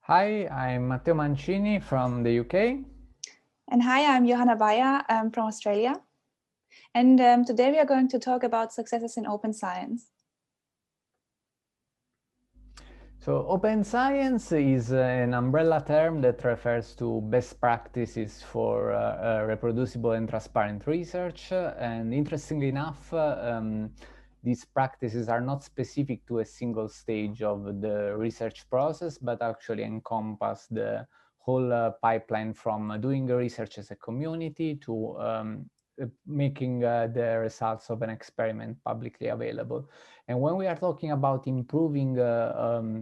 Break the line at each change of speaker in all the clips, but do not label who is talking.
Hi, I'm Matteo Mancini from the UK.
And hi, I'm Johanna from Australia. And today we are going to talk about successes in open science.
So open science is an umbrella term that refers to best practices for reproducible and transparent research. And interestingly enough, these practices are not specific to a single stage of the research process, but actually encompass the whole pipeline from doing research as a community to making the results of an experiment publicly available. And when we are talking about improving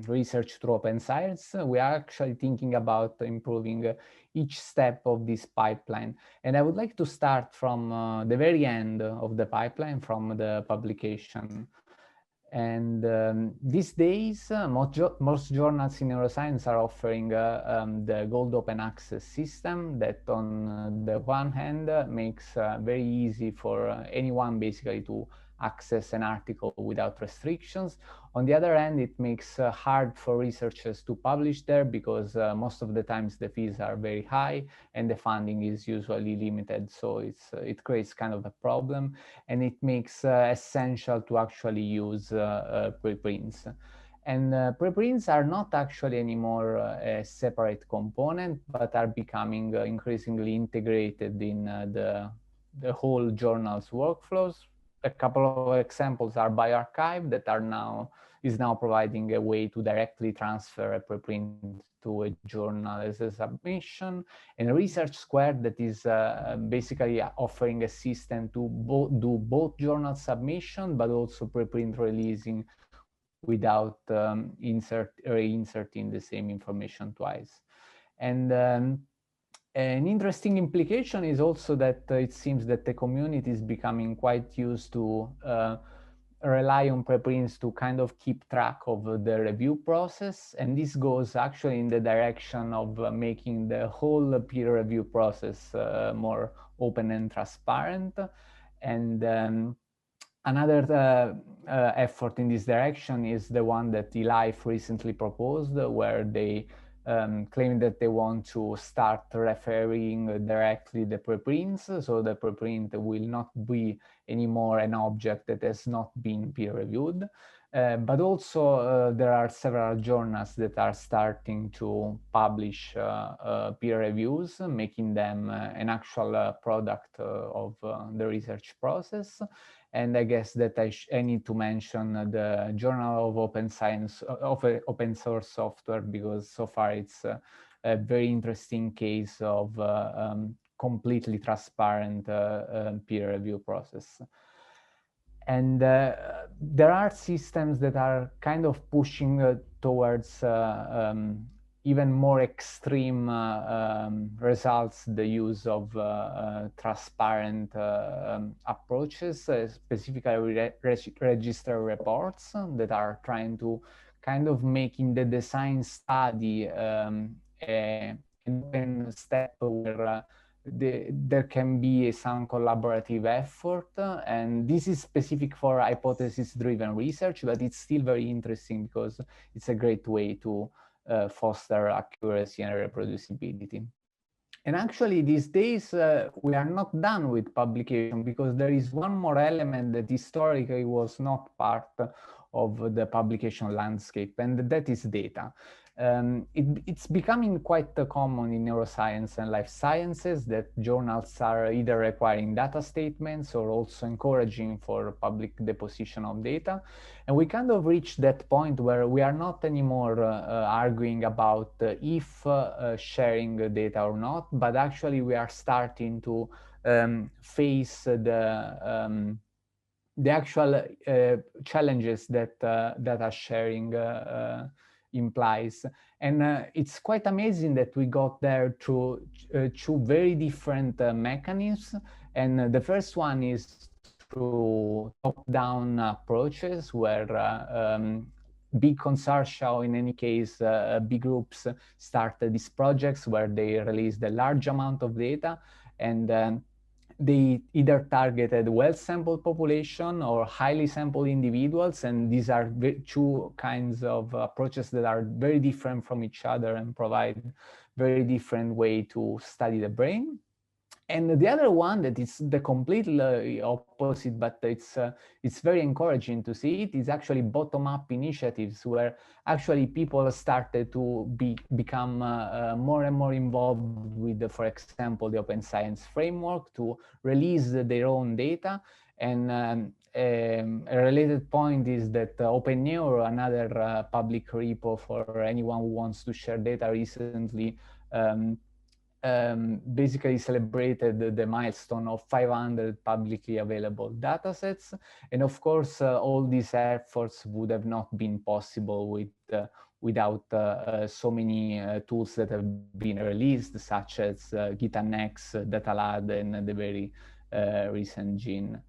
research through open science, we are actually thinking about improving each step of this pipeline. And I would like to start from the very end of the pipeline, from the publication. And these days, most journals in neuroscience are offering the Gold Open Access system that on the one hand makes very easy for anyone basically to access an article without restrictions. On the other hand, it makes hard for researchers to publish there because most of the times the fees are very high and the funding is usually limited. So it creates kind of a problem, and it makes essential to actually use preprints. And preprints are not actually anymore a separate component, but are becoming increasingly integrated in the whole journal's workflows. A couple of examples are bioRxiv that is now providing a way to directly transfer a preprint to a journal as a submission, and Research Squared that is basically offering a system to do both journal submission but also preprint releasing without reinserting the same information twice. And an interesting implication is also that it seems that the community is becoming quite used to rely on preprints to kind of keep track of the review process. And this goes actually in the direction of making the whole peer review process more open and transparent. And another effort in this direction is the one that eLife recently proposed, where they claim that they want to start referring directly the preprints, so the preprint will not be anymore an object that has not been peer reviewed. But also there are several journals that are starting to publish peer reviews, making them an actual product of the research process. And I guess that I need to mention the Journal of Open Science, of open source software, because so far it's a very interesting case of completely transparent peer review process. And there are systems that are kind of pushing towards even more extreme results, the use of transparent approaches, specifically register reports that are trying to kind of make in the design study an open step where there can be some collaborative effort, and this is specific for hypothesis-driven research, but it's still very interesting because it's a great way to foster accuracy and reproducibility. And actually, these days, we are not done with publication because there is one more element that historically was not part of the publication landscape, and that is data. It's becoming quite common in neuroscience and life sciences that journals are either requiring data statements or also encouraging for public deposition of data. And we kind of reached that point where we are not anymore arguing about if sharing data or not, but actually we are starting to face the actual challenges that data sharing implies. And it's quite amazing that we got there through two very different mechanisms. And the first one is through top-down approaches where big consortia, or in any case, big groups start these projects where they release the large amount of data, and they either targeted well-sampled population or highly sampled individuals, and these are two kinds of approaches that are very different from each other and provide very different way to study the brain. And the other one that is the completely opposite, but it's very encouraging to see it, is actually bottom-up initiatives where actually people started to become more and more involved with, for example, the open science framework to release their own data. And a related point is that OpenNeuro, another public repo for anyone who wants to share data, recently basically celebrated the milestone of 500 publicly available datasets. And of course, all these efforts would have not been possible without so many tools that have been released, such as GitAnnex, DataLad, and the very recent Gene.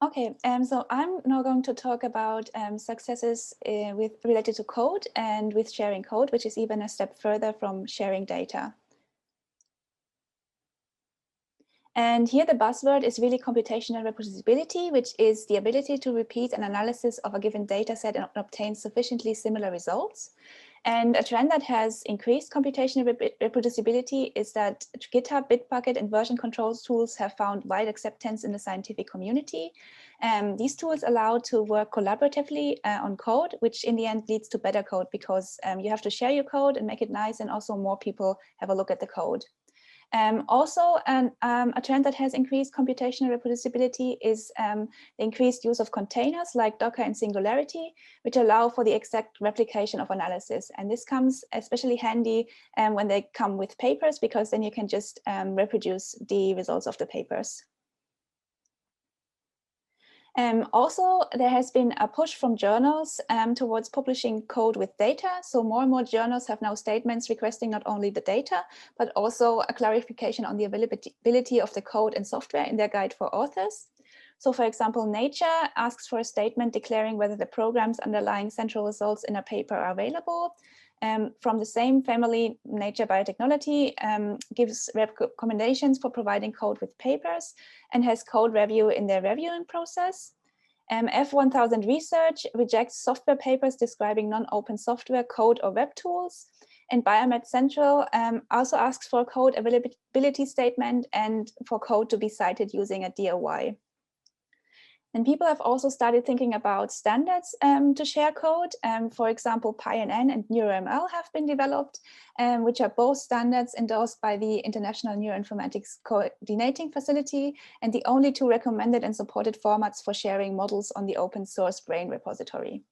Okay, so I'm now going to talk about successes related to code and with sharing code, which is even a step further from sharing data. And here the buzzword is really computational reproducibility, which is the ability to repeat an analysis of a given data set and obtain sufficiently similar results. And a trend that has increased computational reproducibility is that GitHub, Bitbucket, and version control tools have found wide acceptance in the scientific community. These tools allow to work collaboratively on code, which in the end leads to better code, because you have to share your code and make it nice, and also more people have a look at the code. Also, a trend that has increased computational reproducibility is the increased use of containers like Docker and Singularity, which allow for the exact replication of analysis. And this comes especially handy when they come with papers, because then you can just reproduce the results of the papers. Also, there has been a push from journals towards publishing code with data. So more and more journals have now statements requesting not only the data, but also a clarification on the availability of the code and software in their guide for authors. So for example, Nature asks for a statement declaring whether the programs underlying central results in a paper are available. From the same family, Nature Biotechnology gives recommendations for providing code with papers and has code review in their reviewing process. F1000 Research rejects software papers describing non-open software, code, or web tools. And Biomed Central also asks for a code availability statement and for code to be cited using a DOI. And people have also started thinking about standards to share code. For example, PyNN and NeuroML have been developed, which are both standards endorsed by the International Neuroinformatics Coordinating Facility, and the only two recommended and supported formats for sharing models on the open source Brain repository.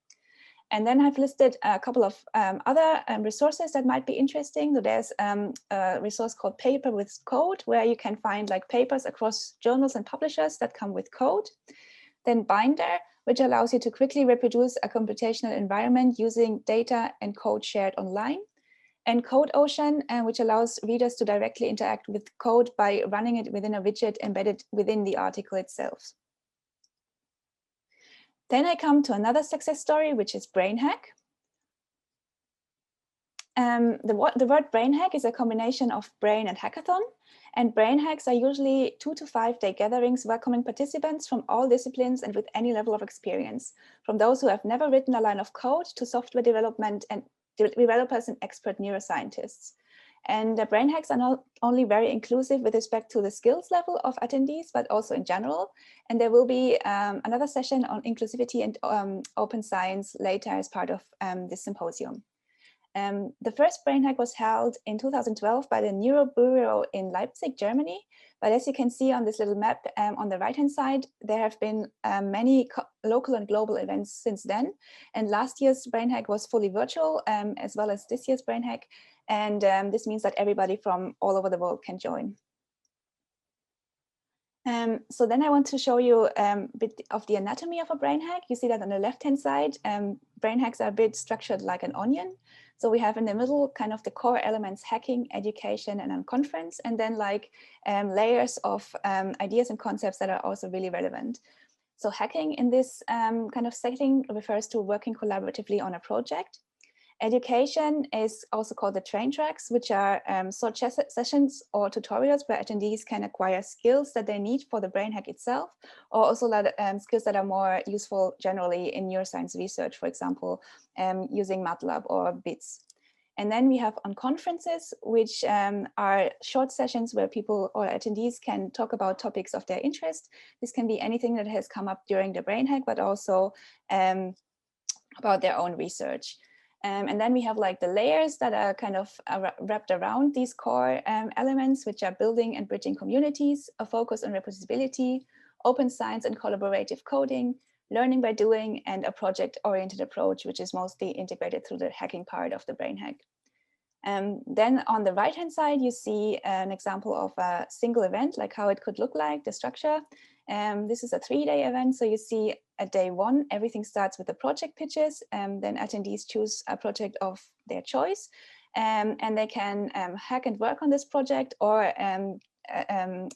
And then I've listed a couple of other resources that might be interesting. So there's a resource called Paper with Code, where you can find like papers across journals and publishers that come with code. Then Binder, which allows you to quickly reproduce a computational environment using data and code shared online. And CodeOcean, which allows readers to directly interact with code by running it within a widget embedded within the article itself. Then I come to another success story, which is BrainHack. The word BrainHack is a combination of brain and hackathon, and BrainHacks are usually 2 to 5 day gatherings welcoming participants from all disciplines and with any level of experience, from those who have never written a line of code to software development and developers and expert neuroscientists. And the BrainHacks are not only very inclusive with respect to the skills level of attendees, but also in general. And there will be another session on inclusivity and open science later as part of this symposium. The first BrainHack was held in 2012 by the Neuro Bureau in Leipzig, Germany. But as you can see on this little map on the right-hand side, there have been many local and global events since then. And last year's BrainHack was fully virtual, as well as this year's BrainHack. And this means that everybody from all over the world can join. So then I want to show you a bit of the anatomy of a BrainHack. You see that on the left-hand side, BrainHacks are a bit structured like an onion. So we have in the middle kind of the core elements: hacking, education, and unconference, and then like layers of ideas and concepts that are also really relevant. So hacking in this kind of setting refers to working collaboratively on a project. Education is also called the train tracks, which are short sessions or tutorials where attendees can acquire skills that they need for the brain hack itself, or also skills that are more useful generally in neuroscience research, for example, using MATLAB or BITS. And then we have on conferences, which are short sessions where people or attendees can talk about topics of their interest. This can be anything that has come up during the brain hack, but also about their own research. And then we have like the layers that are kind of wrapped around these core elements, which are building and bridging communities, a focus on reproducibility, open science and collaborative coding, learning by doing, and a project-oriented approach, which is mostly integrated through the hacking part of the brain hack. Then on the right-hand side, you see an example of a single event, like how it could look like, the structure. This is a 3-day event. So you see at day 1, everything starts with the project pitches. Then attendees choose a project of their choice. And they can hack and work on this project or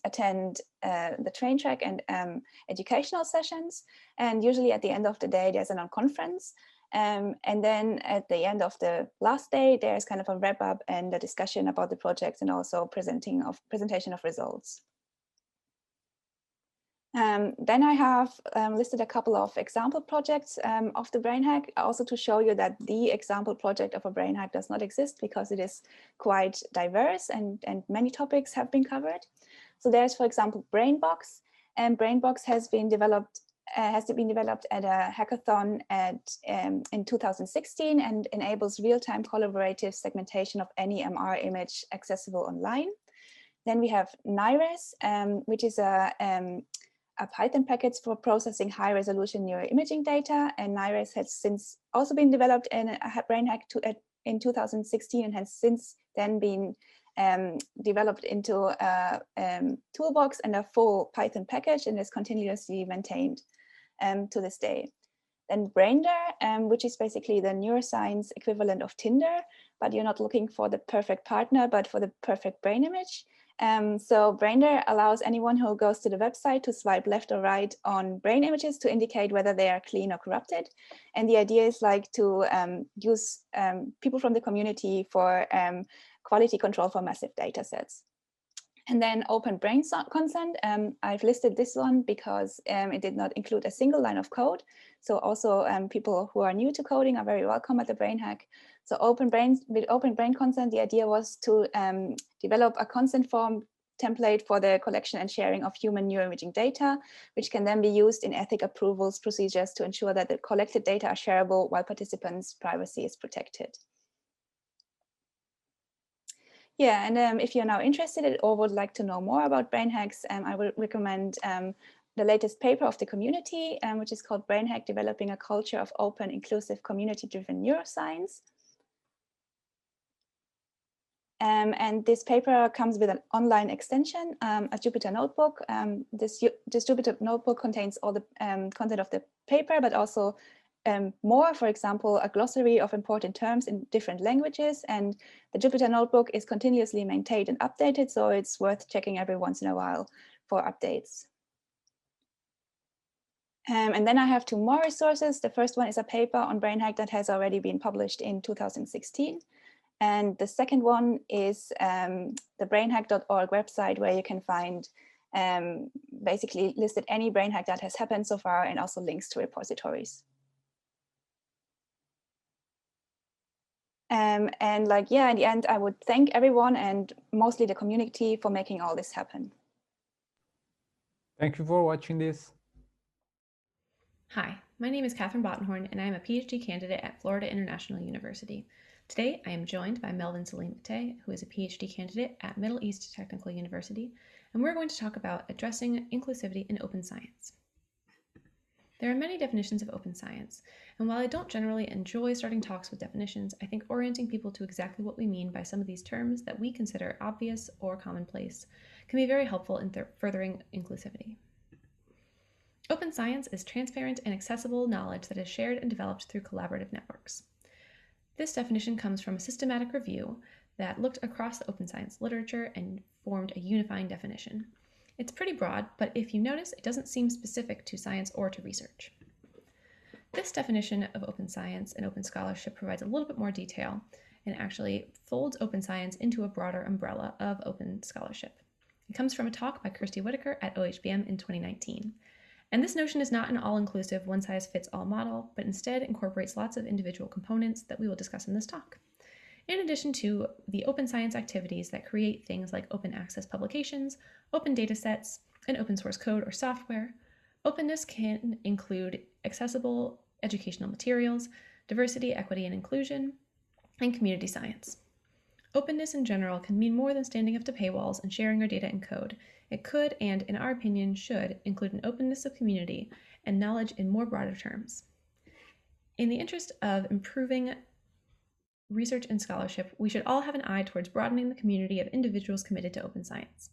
attend the train track and educational sessions. And usually at the end of the day, there's an on-conference. And then at the end of the last day, there's kind of a wrap up and a discussion about the project and also presentation of results. Then I have listed a couple of example projects of the brain hack, also to show you that the example project of a brain hack does not exist because it is quite diverse and many topics have been covered. So there's, for example, Brainbox, and Brainbox has been developed at a hackathon in 2016 and enables real-time collaborative segmentation of any MR image accessible online. Then we have NIRES, which is a Python package for processing high-resolution neuroimaging data, and NIRES has since also been developed in a brain hack in 2016 and has since then been developed into a toolbox and a full Python package and is continuously maintained to this day. Then Braindr, which is basically the neuroscience equivalent of Tinder, but you're not looking for the perfect partner, but for the perfect brain image. So Braindr allows anyone who goes to the website to swipe left or right on brain images to indicate whether they are clean or corrupted. And the idea is like to use people from the community for quality control for massive data sets. And then open brain consent, I've listed this one because it did not include a single line of code. So also people who are new to coding are very welcome at the brain hack. So with open brain consent, the idea was to develop a consent form template for the collection and sharing of human neuroimaging data, which can then be used in ethic approvals procedures to ensure that the collected data are shareable while participants' privacy is protected. Yeah, and if you're now interested or would like to know more about brain hacks, I would recommend the latest paper of the community, which is called Brain Hack, Developing a Culture of Open, Inclusive, Community-Driven Neuroscience. And this paper comes with an online extension, a Jupyter Notebook. This Jupyter Notebook contains all the content of the paper, but also more, for example, a glossary of important terms in different languages. And the Jupyter Notebook is continuously maintained and updated, so it's worth checking every once in a while for updates. And then I have 2 more resources. The first one is a paper on brain hack that has already been published in 2016. And the second one is the brainhack.org website, where you can find basically listed any brain hack that has happened so far and also links to repositories. And like, yeah, in the end, I would thank everyone and mostly the community for making all this happen.
Thank you for watching this.
Hi, my name is Catherine Bottenhorn, and I am a PhD candidate at Florida International University. Today, I am joined by Melvin, Selim, Atay, who is a PhD candidate at Middle East Technical University, and we're going to talk about addressing inclusivity in open science. There are many definitions of open science, and while I don't generally enjoy starting talks with definitions, I think orienting people to exactly what we mean by some of these terms that we consider obvious or commonplace can be very helpful in furthering inclusivity. Open science is transparent and accessible knowledge that is shared and developed through collaborative networks. This definition comes from a systematic review that looked across the open science literature and formed a unifying definition. It's pretty broad, but if you notice, it doesn't seem specific to science or to research. This definition of open science and open scholarship provides a little bit more detail and actually folds open science into a broader umbrella of open scholarship. It comes from a talk by Kirsty Whitaker at OHBM in 2019. And this notion is not an all-inclusive, one-size-fits-all model, but instead incorporates lots of individual components that we will discuss in this talk. In addition to the open science activities that create things like open access publications, open data sets, and open source code or software, openness can include accessible educational materials, diversity, equity, and inclusion, and community science. Openness in general can mean more than standing up to paywalls and sharing our data and code. It could, and in our opinion should, include an openness of community and knowledge in more broader terms. In the interest of improving research and scholarship, we should all have an eye towards broadening the community of individuals committed to open science,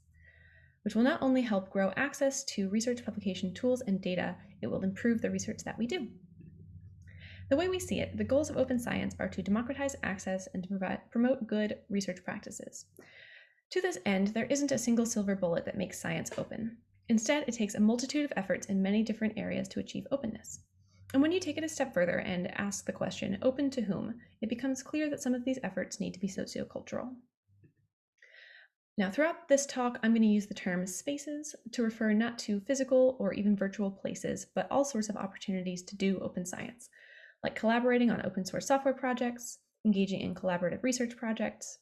which will not only help grow access to research publication tools and data, it will improve the research that we do. The way we see it, the goals of open science are to democratize access and to promote good research practices. To this end, there isn't a single silver bullet that makes science open. Instead, it takes a multitude of efforts in many different areas to achieve openness. And when you take it a step further and ask the question, open to whom, it becomes clear that some of these efforts need to be sociocultural. Now, throughout this talk, I'm going to use the term spaces to refer not to physical or even virtual places, but all sorts of opportunities to do open science, like collaborating on open source software projects, engaging in collaborative research projects,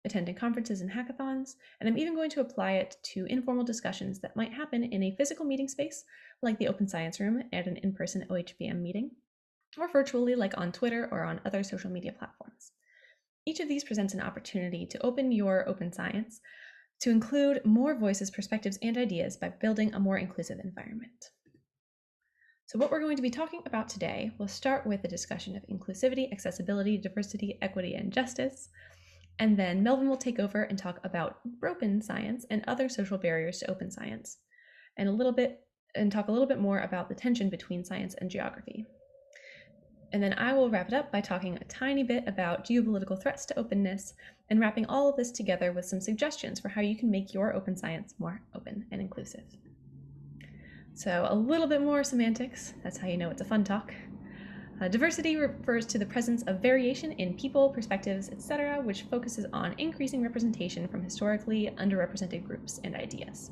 attending conferences and hackathons, and I'm even going to apply it to informal discussions that might happen in a physical meeting space, like the Open Science Room at an in-person OHBM meeting, or virtually like on Twitter or on other social media platforms. Each of these presents an opportunity to open your open science to include more voices, perspectives, and ideas by building a more inclusive environment. So what we're going to be talking about today, we'll start with a discussion of inclusivity, accessibility, diversity, equity, and justice. And then Melvin will take over and talk about open science and other social barriers to open science, and talk a little bit more about the tension between science and geography. And then I will wrap it up by talking a tiny bit about geopolitical threats to openness and wrapping all of this together with some suggestions for how you can make your open science more open and inclusive. So a little bit more semantics, that's how you know it's a fun talk. Diversity refers to the presence of variation in people, perspectives, etc., which focuses on increasing representation from historically underrepresented groups and ideas.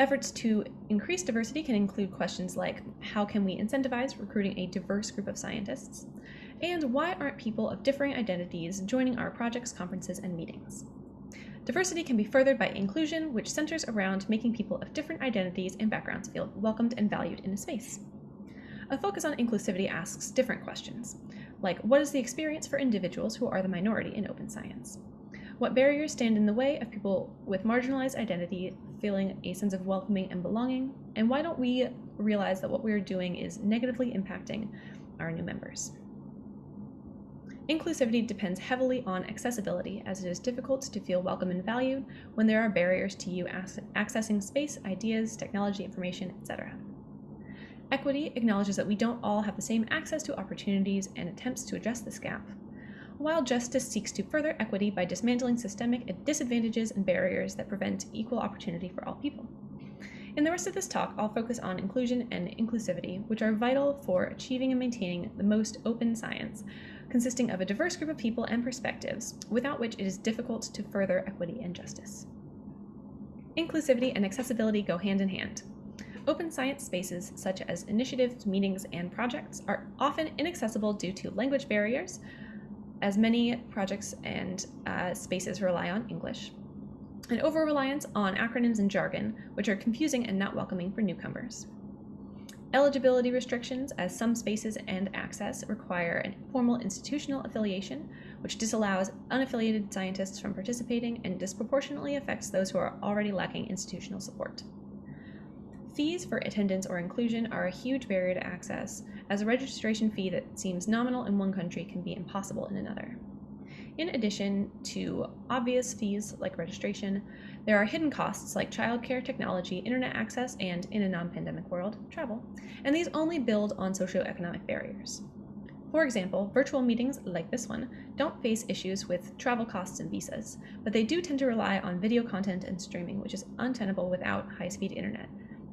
Efforts to increase diversity can include questions like, how can we incentivize recruiting a diverse group of scientists? And why aren't people of differing identities joining our projects, conferences, and meetings? Diversity can be furthered by inclusion, which centers around making people of different identities and backgrounds feel welcomed and valued in a space. A focus on inclusivity asks different questions, like what is the experience for individuals who are the minority in open science? What barriers stand in the way of people with marginalized identity feeling a sense of welcoming and belonging? And why don't we realize that what we're doing is negatively impacting our new members? Inclusivity depends heavily on accessibility, as it is difficult to feel welcome and valued when there are barriers to you accessing space, ideas, technology, information, etc. Equity acknowledges that we don't all have the same access to opportunities and attempts to address this gap, while justice seeks to further equity by dismantling systemic disadvantages and barriers that prevent equal opportunity for all people. In the rest of this talk, I'll focus on inclusion and inclusivity, which are vital for achieving and maintaining the most open science, consisting of a diverse group of people and perspectives, without which it is difficult to further equity and justice. Inclusivity and accessibility go hand in hand. Open science spaces, such as initiatives, meetings, and projects, are often inaccessible due to language barriers, as many projects and spaces rely on English, and over-reliance on acronyms and jargon, which are confusing and not welcoming for newcomers. Eligibility restrictions, as some spaces and access require a formal institutional affiliation, which disallows unaffiliated scientists from participating and disproportionately affects those who are already lacking institutional support. Fees for attendance or inclusion are a huge barrier to access, as a registration fee that seems nominal in one country can be impossible in another. In addition to obvious fees like registration, there are hidden costs like childcare, technology, internet access, and, in a non-pandemic world, travel, and these only build on socioeconomic barriers. For example, virtual meetings like this one don't face issues with travel costs and visas, but they do tend to rely on video content and streaming, which is untenable without high-speed internet,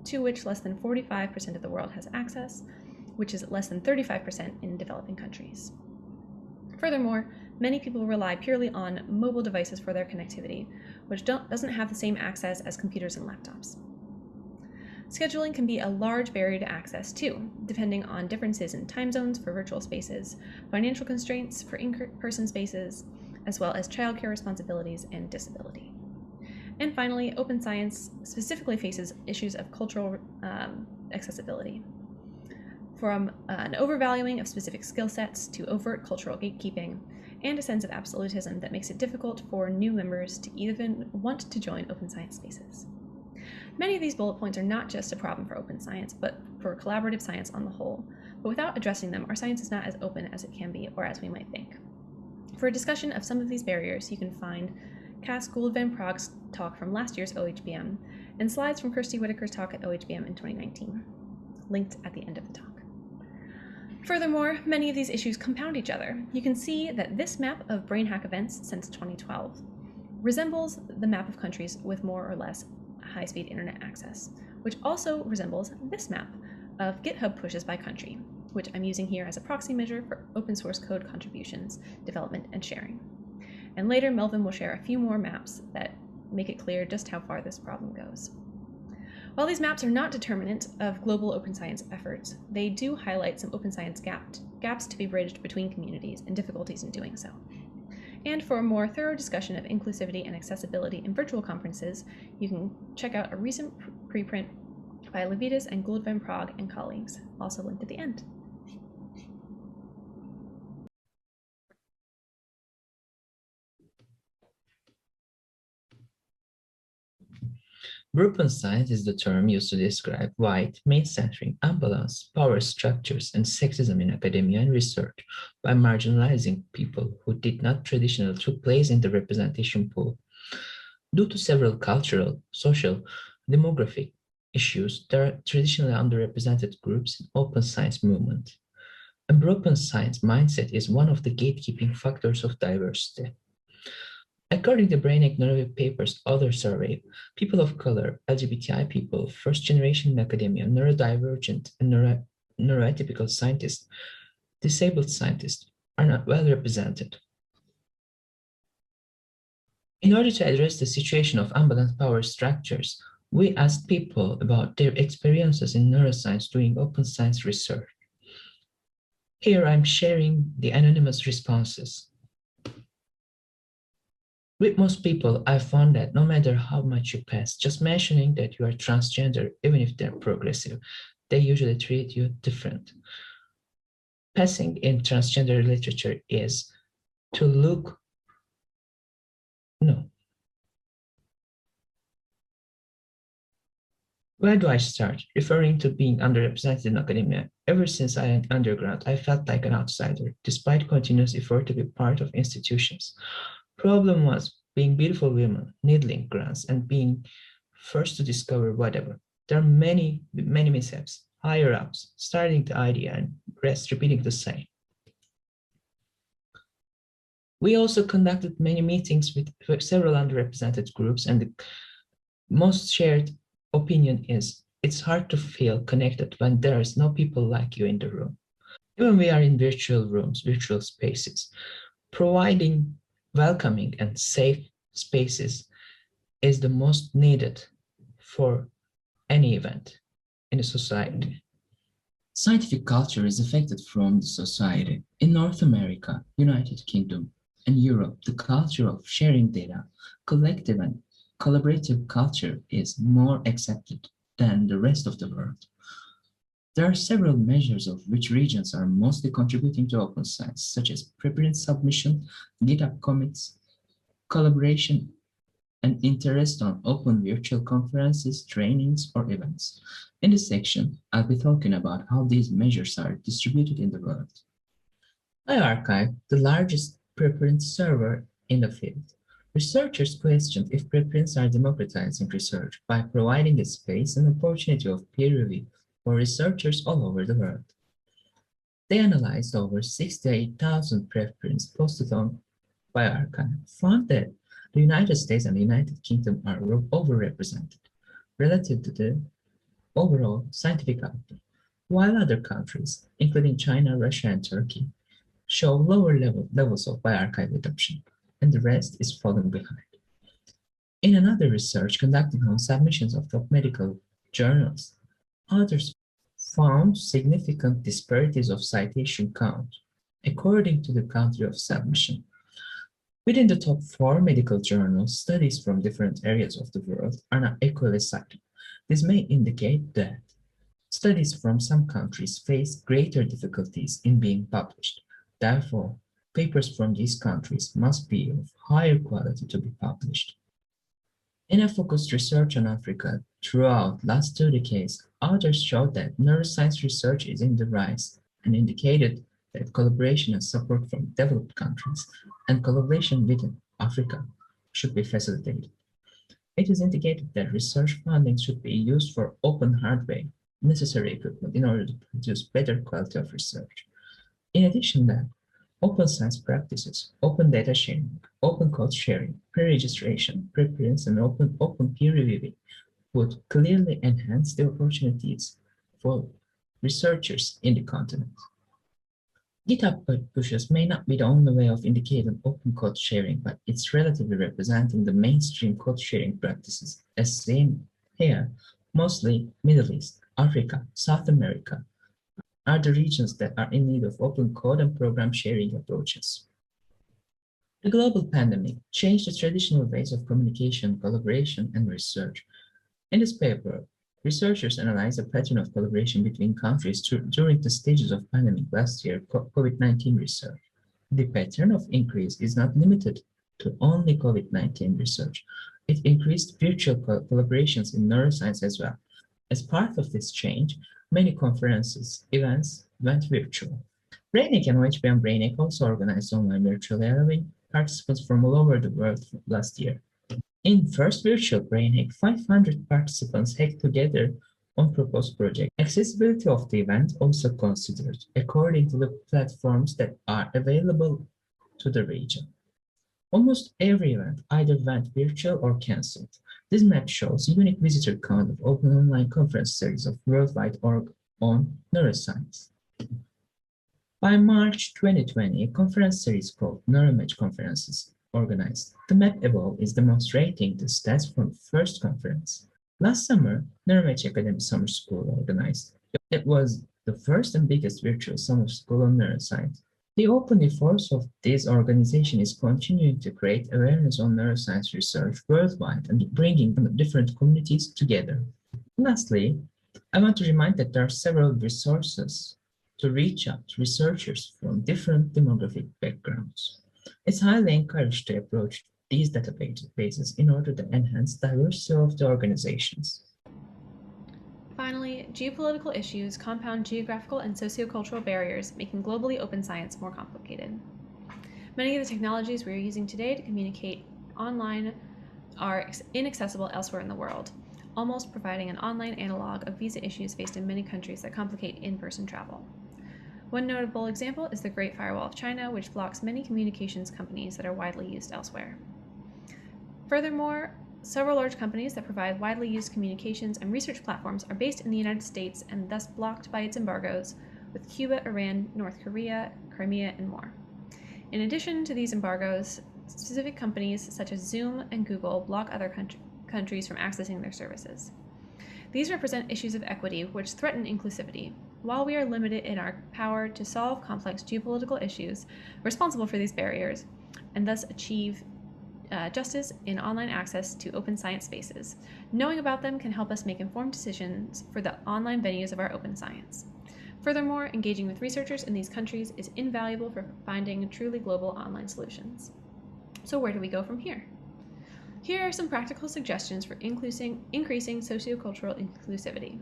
to which less than 45% of the world has access, which is less than 35% in developing countries. Furthermore, many people rely purely on mobile devices for their connectivity, which doesn't have the same access as computers and laptops. Scheduling can be a large barrier to access too, depending on differences in time zones for virtual spaces, financial constraints for in-person spaces, as well as childcare responsibilities and disability. And finally, open science specifically faces issues of cultural accessibility, from an overvaluing of specific skill sets to overt cultural gatekeeping, and a sense of absolutism that makes it difficult for new members to even want to join open science spaces. Many of these bullet points are not just a problem for open science, but for collaborative science on the whole. But without addressing them, our science is not as open as it can be, or as we might think. For a discussion of some of these barriers, you can find Cass Gould-Van Praag's talk from last year's OHBM, and slides from Kirsty Whitaker's talk at OHBM in 2019, linked at the end of the talk. Furthermore, many of these issues compound each other. You can see that this map of brain hack events since 2012 resembles the map of countries with more or less high-speed internet access, which also resembles this map of GitHub pushes by country, which I'm using here as a proxy measure for open source code contributions, development, and sharing. And later, Melvin will share a few more maps that make it clear just how far this problem goes. While these maps are not determinant of global open science efforts, they do highlight some open science gaps to be bridged between communities and difficulties in doing so. And for a more thorough discussion of inclusivity and accessibility in virtual conferences, you can check out a recent preprint by Levitas and Gould-Van Praag and colleagues, also linked at the end.
Open science is the term used to describe white, male-centering, unbalanced power structures and sexism in academia and research by marginalizing people who did not traditionally take place in the representation pool. Due to several cultural, social, demographic issues, there are traditionally underrepresented groups in open science movement. And open science mindset is one of the gatekeeping factors of diversity. According to Brain Economic Paper's other survey, people of color, LGBTI people, first generation in academia, neurodivergent and neuroatypical scientists, disabled scientists are not well represented. In order to address the situation of unbalanced power structures, we asked people about their experiences in neuroscience doing open science research. Here I'm sharing the anonymous responses. With most people, I found that no matter how much you pass, just mentioning that you are transgender, even if they're progressive, they usually treat you different. Passing in transgender literature is to look, no. Where do I start? Referring to being underrepresented in academia. Ever since I am undergrad, I felt like an outsider, despite continuous effort to be part of institutions. Problem was being beautiful women, needling grants, and being first to discover whatever. There are many mishaps, higher ups, starting the idea and rest repeating the same. We also conducted many meetings with several underrepresented groups, and the most shared opinion is it's hard to feel connected when there is no people like you in the room. Even we are in virtual rooms, virtual spaces, providing welcoming and safe spaces is the most needed for any event in a society. Scientific culture is affected from the society. In North America, United Kingdom, and Europe, the culture of sharing data, collective and collaborative culture is more accepted than the rest of the world. There are several measures of which regions are mostly contributing to open science, such as preprint submission, GitHub commits, collaboration, and interest on open virtual conferences, trainings, or events. In this section, I'll be talking about how these measures are distributed in the world. iArchive, the largest preprint server in the field. Researchers questioned if preprints are democratizing research by providing a space and opportunity of peer review for researchers all over the world. They analyzed over 68,000 preprints posted on iArchive, found that the United States and the United Kingdom are overrepresented relative to the overall scientific output. while other countries, including China, Russia, and Turkey, show lower levels of bioarchive adoption, and the rest is falling behind. In another research conducted on submissions of top medical journals, authors found significant disparities of citation count according to the country of submission. Within the top 4 medical journals, studies from different areas of the world are not equally cited. This may indicate that studies from some countries face greater difficulties in being published. Therefore, papers from these countries must be of higher quality to be published. In a focused research on Africa throughout last 2 decades, authors showed that neuroscience research is in the rise and indicated that collaboration and support from developed countries and collaboration within Africa should be facilitated. It is indicated that research funding should be used for open hardware, necessary equipment in order to produce better quality of research. In addition, that open science practices, open data sharing, open code sharing, pre-registration, preprint, and open peer reviewing would clearly enhance the opportunities for researchers in the continent. GitHub pushes may not be the only way of indicating open code sharing, but it's relatively representing the mainstream code sharing practices as seen here, mostly Middle East, Africa, South America, are the regions that are in need of open code and program sharing approaches. The global pandemic changed the traditional ways of communication, collaboration, and research. In this paper, researchers analyzed a pattern of collaboration between countries during the stages of pandemic last year, COVID-19 research. The pattern of increase is not limited to only COVID-19 research. It increased virtual collaborations in neuroscience as well. As part of this change, many conferences, events went virtual. Brainic and OHBM Brainic also organized online virtually, allowing participants from all over the world last year. In first virtual Brainic, 500 participants hacked together on proposed project. Accessibility of the event also considered, according to the platforms that are available to the region. Almost every event either went virtual or cancelled. This map shows unique visitor count of open online conference series of worldwide org on neuroscience. By March 2020, a conference series called NeuroMatch Conferences organized. The map above is demonstrating the stats from the first conference. Last summer, NeuroMatch Academy Summer School organized. It was the first and biggest virtual summer school on neuroscience. The open efforts of this organization is continuing to create awareness on neuroscience research worldwide and bringing different communities together. Lastly, I want to remind that there are several resources to reach out to researchers from different demographic backgrounds. It's highly encouraged to approach these databases in order to enhance diversity of the organizations.
Finally, geopolitical issues compound geographical and sociocultural barriers, making globally open science more complicated. Many of the technologies we are using today to communicate online are inaccessible elsewhere in the world, almost providing an online analog of visa issues faced in many countries that complicate in-person travel. One notable example is the Great Firewall of China, which blocks many communications companies that are widely used elsewhere. Furthermore, several large companies that provide widely used communications and research platforms are based in the United States and thus blocked by its embargoes, with Cuba, Iran, North Korea, Crimea, and more. In addition to these embargoes, specific companies such as Zoom and Google block other countries from accessing their services. These represent issues of equity which threaten inclusivity. While we are limited in our power to solve complex geopolitical issues responsible for these barriers, and thus achieve justice in online access to open science spaces, knowing about them can help us make informed decisions for the online venues of our open science. Furthermore, engaging with researchers in these countries is invaluable for finding truly global online solutions. So where do we go from here? Here are some practical suggestions for increasing sociocultural inclusivity.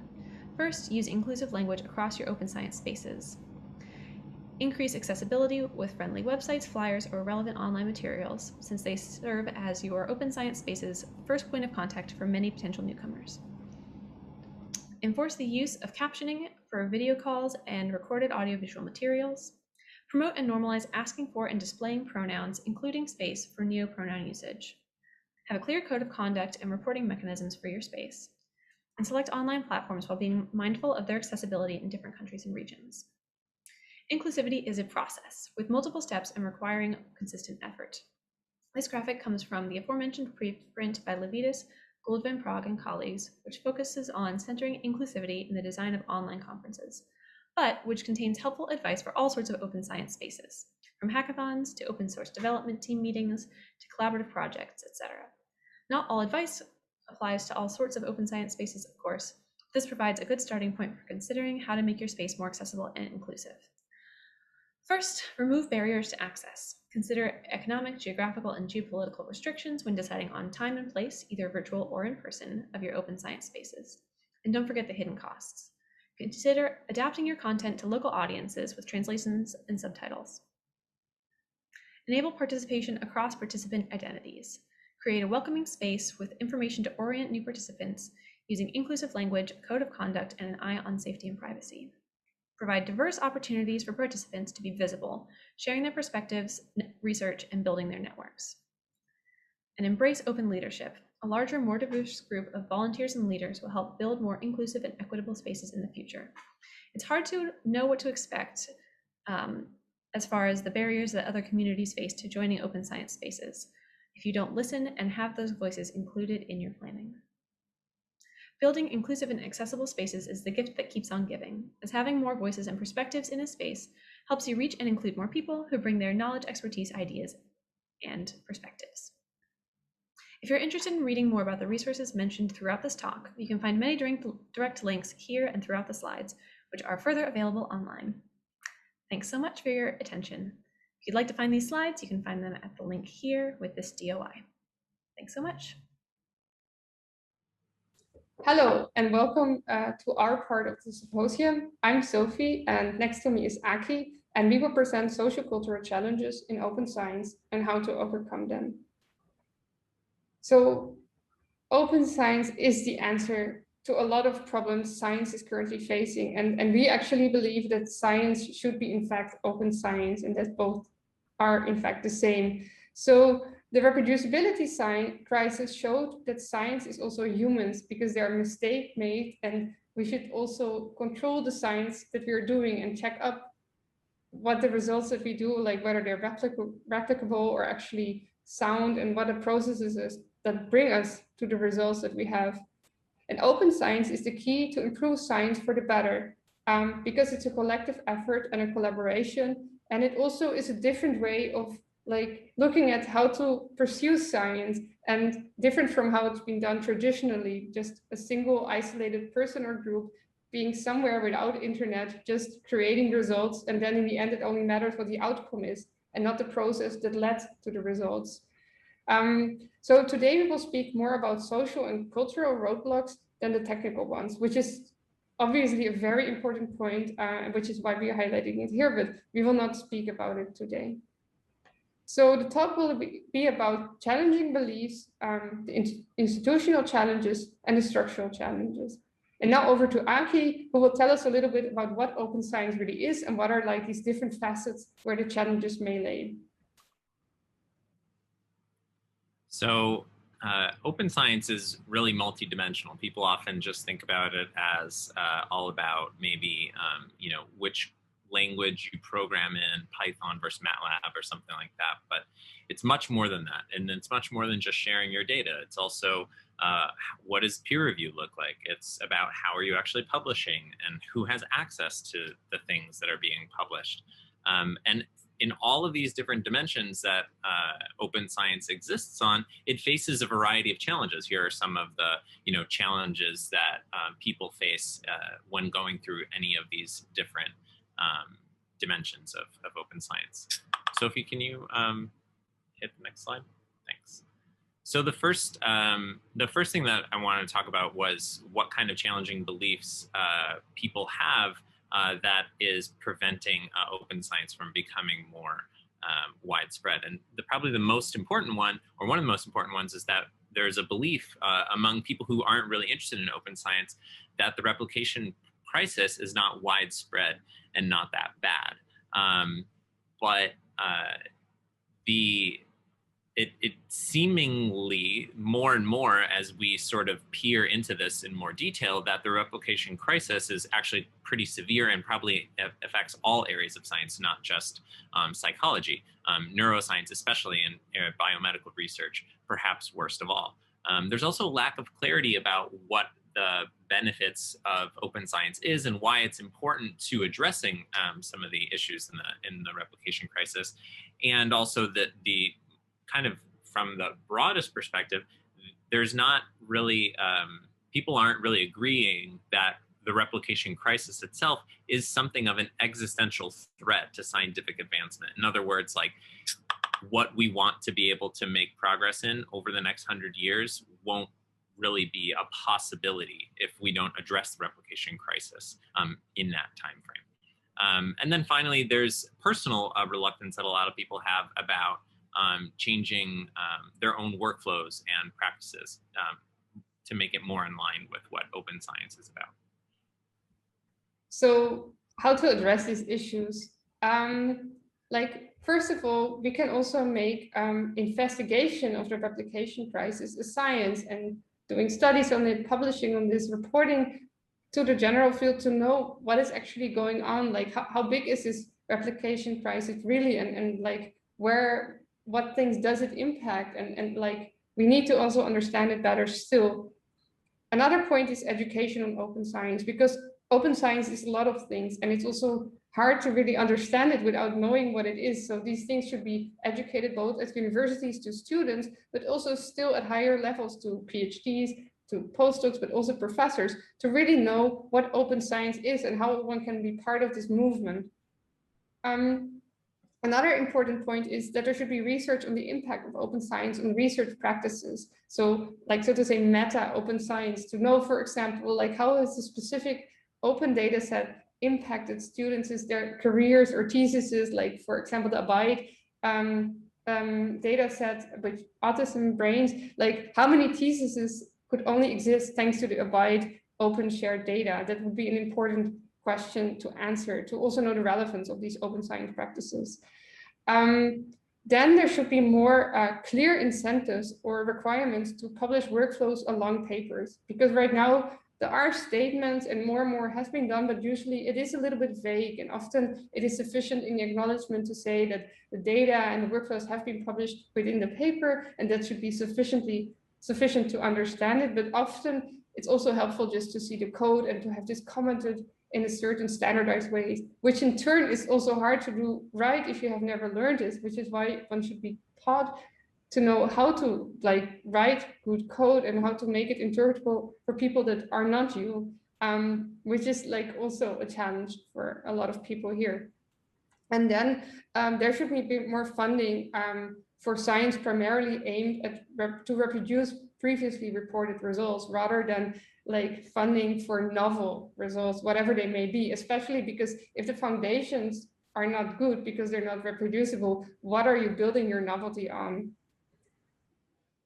First, use inclusive language across your open science spaces. Increase accessibility with friendly websites, flyers, or relevant online materials, since they serve as your open science space's first point of contact for many potential newcomers. Enforce the use of captioning for video calls and recorded audiovisual materials. Promote and normalize asking for and displaying pronouns, including space for neopronoun usage. Have a clear code of conduct and reporting mechanisms for your space. and select online platforms while being mindful of their accessibility in different countries and regions. Inclusivity is a process with multiple steps and requiring consistent effort. This graphic comes from the aforementioned preprint by Levitas, Goldvan Prague, and colleagues, which focuses on centering inclusivity in the design of online conferences, but which contains helpful advice for all sorts of open science spaces, from hackathons to open source development team meetings to collaborative projects, etc. Not all advice applies to all sorts of open science spaces, of course. This provides a good starting point for considering how to make your space more accessible and inclusive. First, remove barriers to access. Consider economic, geographical, and geopolitical restrictions when deciding on time and place, either virtual or in person, of your open science spaces. And don't forget the hidden costs. Consider adapting your content to local audiences with translations and subtitles. Enable participation across participant identities. Create a welcoming space with information to orient new participants using inclusive language, a code of conduct, and an eye on safety and privacy. Provide diverse opportunities for participants to be visible, sharing their perspectives, research, and building their networks. And embrace open leadership. A larger, more diverse group of volunteers and leaders will help build more inclusive and equitable spaces in the future. It's hard to know what to expect as far as the barriers that other communities face to joining open science spaces if you don't listen and have those voices included in your planning. Building inclusive and accessible spaces is the gift that keeps on giving, as having more voices and perspectives in a space helps you reach and include more people who bring their knowledge, expertise, ideas, and perspectives. If you're interested in reading more about the resources mentioned throughout this talk, you can find many direct links here and throughout the slides, which are further available online. Thanks so much for your attention. If you'd like to find these slides, you can find them at the link here with this DOI. Thanks so much.
Hello and welcome to our part of the symposium. I'm Sofie and next to me is Atay, and we will present sociocultural challenges in open science and how to overcome them. So open science is the answer to a lot of problems science is currently facing, and we actually believe that science should be in fact open science and that both are in fact the same. So the reproducibility crisis showed that science is also humans because there are mistakes made, and we should also control the science that we're doing and check up what the results that we do, like whether they're replicable or actually sound, and what the processes is that bring us to the results that we have. And open science is the key to improve science for the better, because it's a collective effort and a collaboration, and it also is a different way of looking at how to pursue science, and different from how it's been done traditionally, just a single isolated person or group being somewhere without internet, just creating results, and then in the end it only matters what the outcome is and not the process that led to the results. So today we will speak more about social and cultural roadblocks than the technical ones, which is obviously a very important point, which is why we are highlighting it here, but we will not speak about it today. So the talk will be about challenging beliefs, the institutional challenges, and the structural challenges. And now over to Atay, who will tell us a little bit about what open science really is and what are these different facets where the challenges may lay.
So open science is really multidimensional. People often just think about it as all about maybe, which language you program in, Python versus MATLAB or something like that. But it's much more than that. And it's much more than just sharing your data. It's also what does peer review look like? It's about how are you actually publishing and who has access to the things that are being published. And in all of these different dimensions that open science exists on, it faces a variety of challenges. Here are some of the challenges that people face when going through any of these different dimensions of open science. Sofie, can you hit the next slide? Thanks. So the first thing that I wanted to talk about was what kind of challenging beliefs people have that is preventing open science from becoming more widespread. And probably the most important one, or one of the most important ones, is that there's a belief among people who aren't really interested in open science that the replication crisis is not widespread and not that bad. It seemingly more and more as we sort of peer into this in more detail, that the replication crisis is actually pretty severe and probably affects all areas of science, not just psychology, neuroscience, especially in biomedical research, perhaps worst of all. There's also lack of clarity about what the benefits of open science is and why it's important to addressing some of the issues in the replication crisis. And also that the kind of from the broadest perspective, there's not really, people aren't really agreeing that the replication crisis itself is something of an existential threat to scientific advancement. In other words, like what we want to be able to make progress in over the next 100 years won't really be a possibility if we don't address the replication crisis in that time frame. And then finally, there's personal reluctance that a lot of people have about changing their own workflows and practices to make it more in line with what open science is about.
So how to address these issues? Like, first of all, we can also make investigation of the replication crisis a science, and doing studies on it, publishing on this, reporting to the general field to know what is actually going on, like how big is this replication crisis really, and like what things does it impact, and like we need to also understand it better still. Another point is education on open science, because open science is a lot of things, and it's also hard to really understand it without knowing what it is. So these things should be educated both at universities to students, but also still at higher levels to PhDs, to postdocs, but also professors, to really know what open science is and how one can be part of this movement. Another important point is that there should be research on the impact of open science on research practices. So, like, so to say, meta open science, to know, for example, like how is a specific open data set impacted students' their careers or theses, like, for example, the Abide data set with autism brains, like how many theses could only exist thanks to the Abide open shared data? That would be an important question to answer, to also know the relevance of these open science practices. Then there should be more clear incentives or requirements to publish workflows along papers, because right now there are statements and more has been done, but usually it is a little bit vague, and often it is sufficient in the acknowledgement to say that the data and the workflows have been published within the paper, and that should be sufficient to understand it. But often it's also helpful just to see the code and to have this commented in a certain standardized way, which in turn is also hard to do right if you have never learned this, which is why one should be taught to know how to like write good code and how to make it interpretable for people that are not you, which is like also a challenge for a lot of people here. And then there should be a bit more funding for science primarily aimed at to reproduce previously reported results, rather than like funding for novel results, whatever they may be, especially because if the foundations are not good because they're not reproducible, what are you building your novelty on?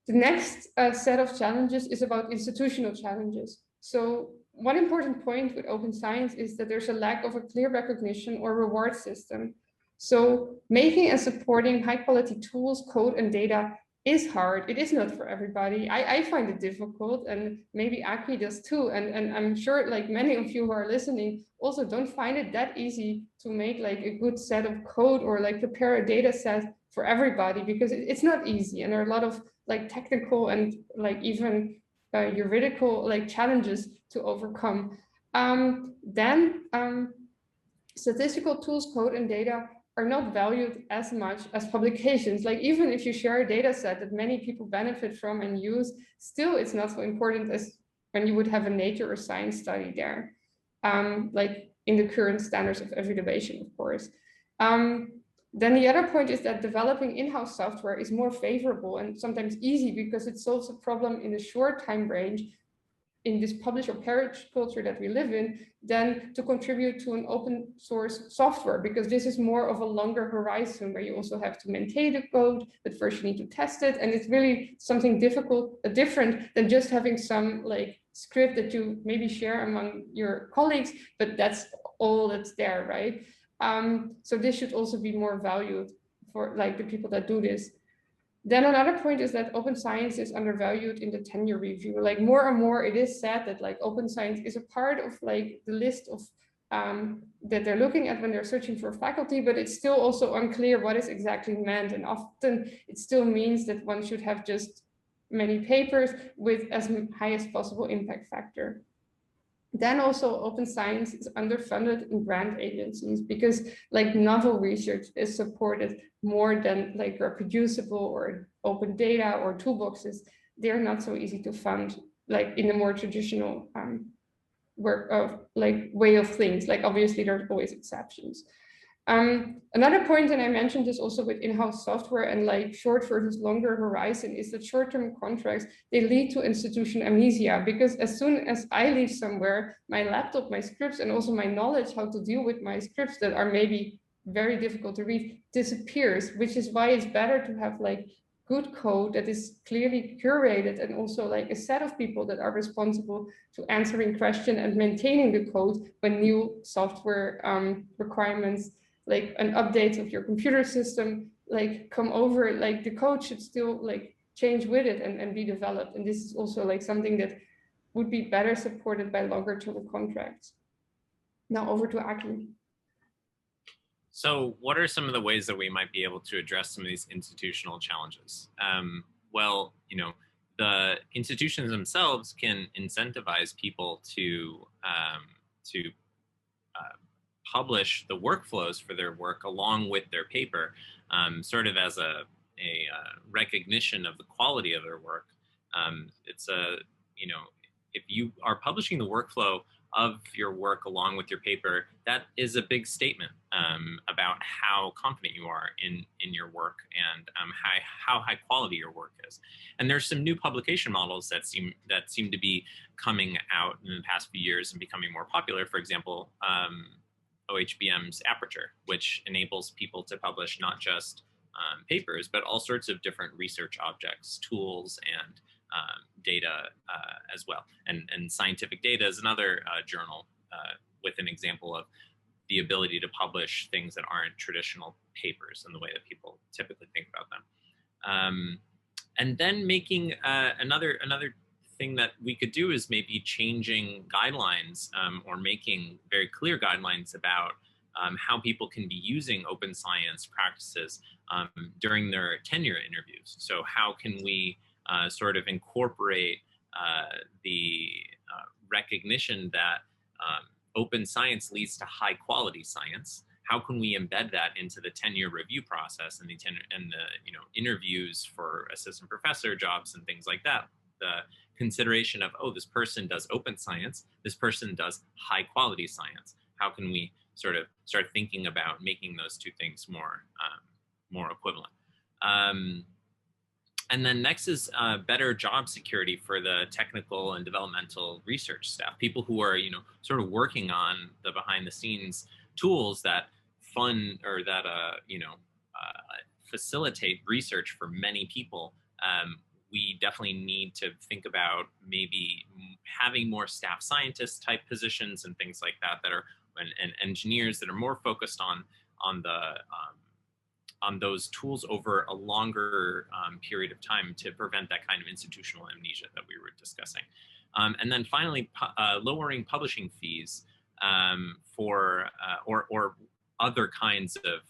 The next set of challenges is about institutional challenges. So one important point with open science is that there's a lack of a clear recognition or reward system. So making and supporting high quality tools, code, and data is hard. It is not for everybody. I find it difficult, and maybe Aki does too. And I'm sure like many of you who are listening also don't find it that easy to make like a good set of code or like prepare a data set for everybody, because it's not easy. And there are a lot of like technical and like even juridical like challenges to overcome. Statistical tools, code, and data are not valued as much as publications. Like even if you share a data set that many people benefit from and use, still it's not so important as when you would have a Nature or Science study there, like in the current standards of evaluation, of course. Then the other point is that developing in-house software is more favorable and sometimes easy because it solves a problem in a short time range in this publish or perish culture that we live in, than to contribute to an open source software, because this is more of a longer horizon where you also have to maintain the code, but first you need to test it. And it's really something different than just having some like script that you maybe share among your colleagues, but that's all that's there, right? So this should also be more valued for like the people that do this. Then another point is that open science is undervalued in the tenure review. Like more and more, it is said that like open science is a part of like the list of that they're looking at when they're searching for faculty, but it's still also unclear what is exactly meant. And often it still means that one should have just many papers with as high as possible impact factor. Then also open science is underfunded in grant agencies because like novel research is supported more than like reproducible or open data or toolboxes. They're not so easy to fund like in the more traditional work of like way of things. Like obviously there's always exceptions. Another point, and I mentioned this also with in-house software and like short versus longer horizon, is that short-term contracts, they lead to institution amnesia, because as soon as I leave somewhere, my laptop, my scripts, and also my knowledge how to deal with my scripts that are maybe very difficult to read disappears, which is why it's better to have like good code that is clearly curated and also like a set of people that are responsible to answering questions and maintaining the code when new software requirements like an update of your computer system, like come over, like the code should still like change with it and be developed. And this is also like something that would be better supported by longer term contracts. Now over to Aki.
So what are some of the ways that we might be able to address some of these institutional challenges? Well, you know, the institutions themselves can incentivize people to publish the workflows for their work along with their paper, sort of as a recognition of the quality of their work. It's a, you know, if you are publishing the workflow of your work along with your paper, that is a big statement about how confident you are in your work and how high quality your work is. And there's some new publication models that seem to be coming out in the past few years and becoming more popular. For example, OHBM's Aperture, which enables people to publish not just papers, but all sorts of different research objects, tools, and data as well. And Scientific Data is another journal with an example of the ability to publish things that aren't traditional papers in the way that people typically think about them. And then making another thing that we could do is maybe changing guidelines or making very clear guidelines about how people can be using open science practices during their tenure interviews. So how can we sort of incorporate the recognition that open science leads to high quality science? How can we embed that into the tenure review process and the you know, interviews for assistant professor jobs and things like that? The consideration of, oh, this person does open science, this person does high quality science. How can we sort of start thinking about making those two things more equivalent? And then next is better job security for the technical and developmental research staff, people who are, you know, sort of working on the behind the scenes tools that fund or that, you know, facilitate research for many people. We definitely need to think about maybe having more staff scientist type positions and things like that, that are, and engineers that are more focused on those tools over a longer period of time to prevent that kind of institutional amnesia that we were discussing. And then finally, lowering publishing fees for or other kinds of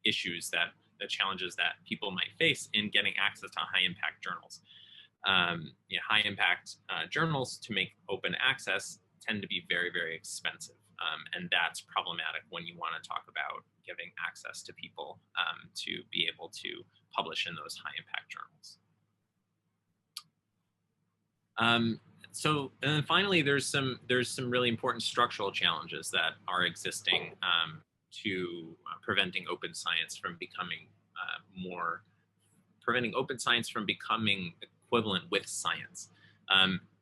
issues that the challenges that people might face in getting access to high impact journals. You know, high impact journals, to make open access, tend to be very, very expensive. And that's problematic when you want to talk about giving access to people to be able to publish in those high impact journals. So, and then finally, there's some really important structural challenges that are existing to preventing open science from becoming equivalent with science.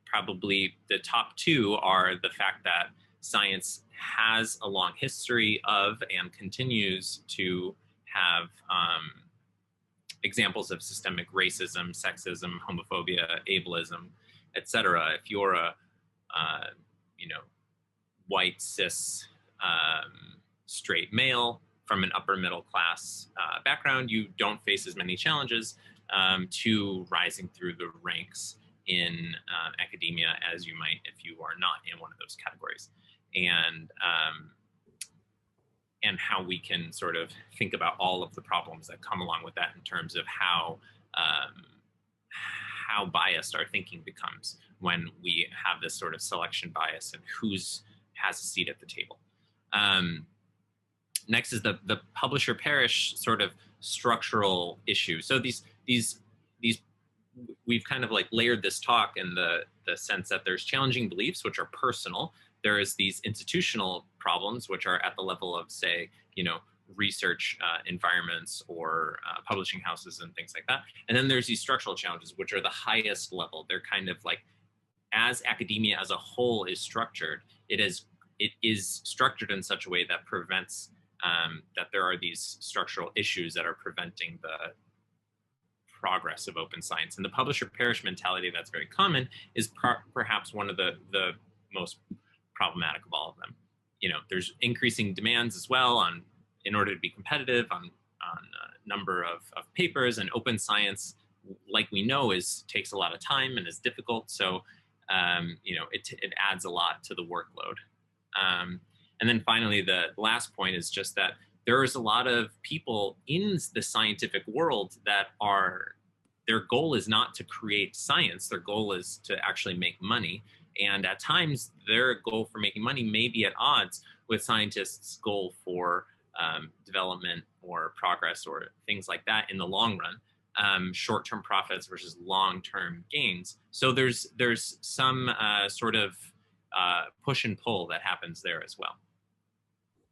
Probably the top two are the fact that science has a long history of and continues to have examples of systemic racism, sexism, homophobia, ableism, etc. If you're a you know, white cis straight male from an upper middle class background, you don't face as many challenges to rising through the ranks in academia as you might if you are not in one of those categories, and how we can sort of think about all of the problems that come along with that in terms of how biased our thinking becomes when we have this sort of selection bias and who's has a seat at the table. Next is the publisher parish sort of structural issue. So these we've kind of like layered this talk in the sense that there's challenging beliefs which are personal. There is these institutional problems which are at the level of, say, research environments or publishing houses and things like that. And then there's these structural challenges which are the highest level. They're kind of like, as academia as a whole is structured, it is structured in such a way that prevents that there are these structural issues that are preventing the progress of open science. And the publisher parish mentality that's very common is perhaps one of the most problematic of all of them. There's increasing demands as well in order to be competitive on number of papers, and open science, like we know, takes a lot of time and is difficult. So it adds a lot to the workload. And then finally, the last point is just that there is a lot of people in the scientific world that their goal is not to create science. Their goal is to actually make money. And at times, their goal for making money may be at odds with scientists' goal for development or progress or things like that in the long run, short-term profits versus long-term gains. So there's some sort of push and pull that happens there as well.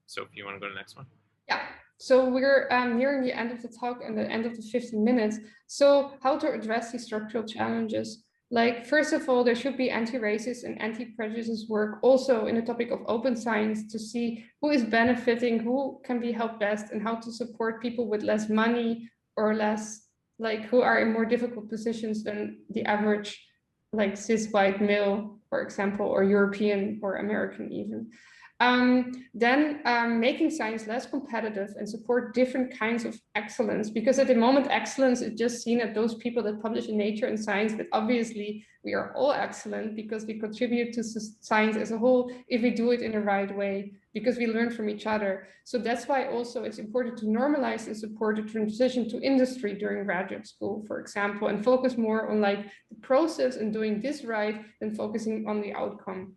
So if you want to go to the next one.
Yeah, so we're nearing the end of the talk and the end of the 15 minutes. So how to address these structural challenges? Like, first of all, there should be anti-racist and anti-prejudice work also in the topic of open science to see who is benefiting, who can be helped best, and how to support people with less money or less, like, who are in more difficult positions than the average, like, cis white male, for example, or European or American even. Then making science less competitive and support different kinds of excellence, because at the moment excellence is just seen at those people that publish in Nature and Science, but obviously we are all excellent because we contribute to science as a whole if we do it in the right way, because we learn from each other. So that's why also it's important to normalize and support the transition to industry during graduate school, for example, and focus more on like the process and doing this right than focusing on the outcome.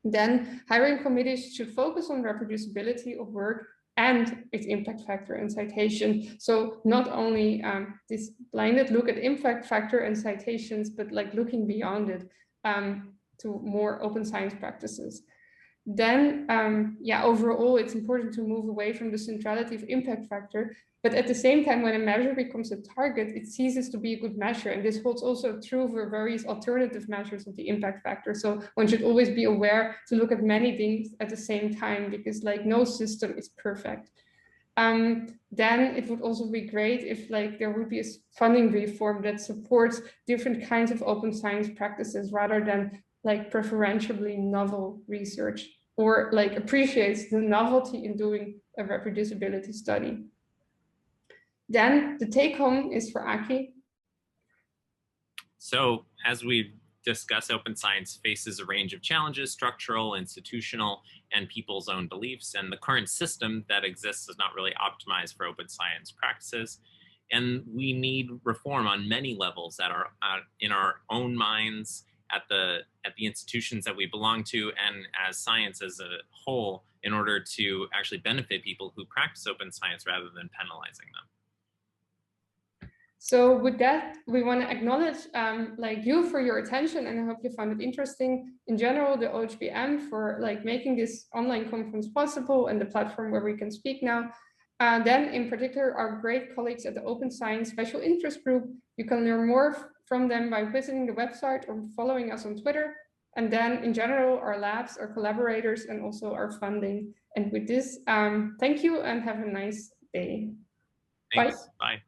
Then hiring committees should focus on reproducibility of work and its impact factor and citation. So not only this blinded look at impact factor and citations, but like looking beyond it to more open science practices. Then, overall, it's important to move away from the centrality of impact factor. But at the same time, when a measure becomes a target, it ceases to be a good measure. And this holds also true for various alternative measures of the impact factor. So one should always be aware to look at many things at the same time, because like no system is perfect. Then it would also be great if like there would be a funding reform that supports different kinds of open science practices rather than like preferentially novel research, or like appreciates the novelty in doing a reproducibility study. Then the take home is for Aki.
So as we've discussed, open science faces a range of challenges, structural, institutional, and people's own beliefs. And the current system that exists is not really optimized for open science practices. And we need reform on many levels that are in our own minds, at the institutions that we belong to, and as science as a whole, in order to actually benefit people who practice open science rather than penalizing them.
So with that, we want to acknowledge like you for your attention, and I hope you found it interesting. In general, the OHBM for like making this online conference possible and the platform where we can speak now. Then in particular, our great colleagues at the Open Science Special Interest Group. You can learn more from them by visiting the website or following us on Twitter. And then in general, our labs, our collaborators, and also our funding. And with this, thank you and have a nice day.
Thanks.
Bye.
Bye.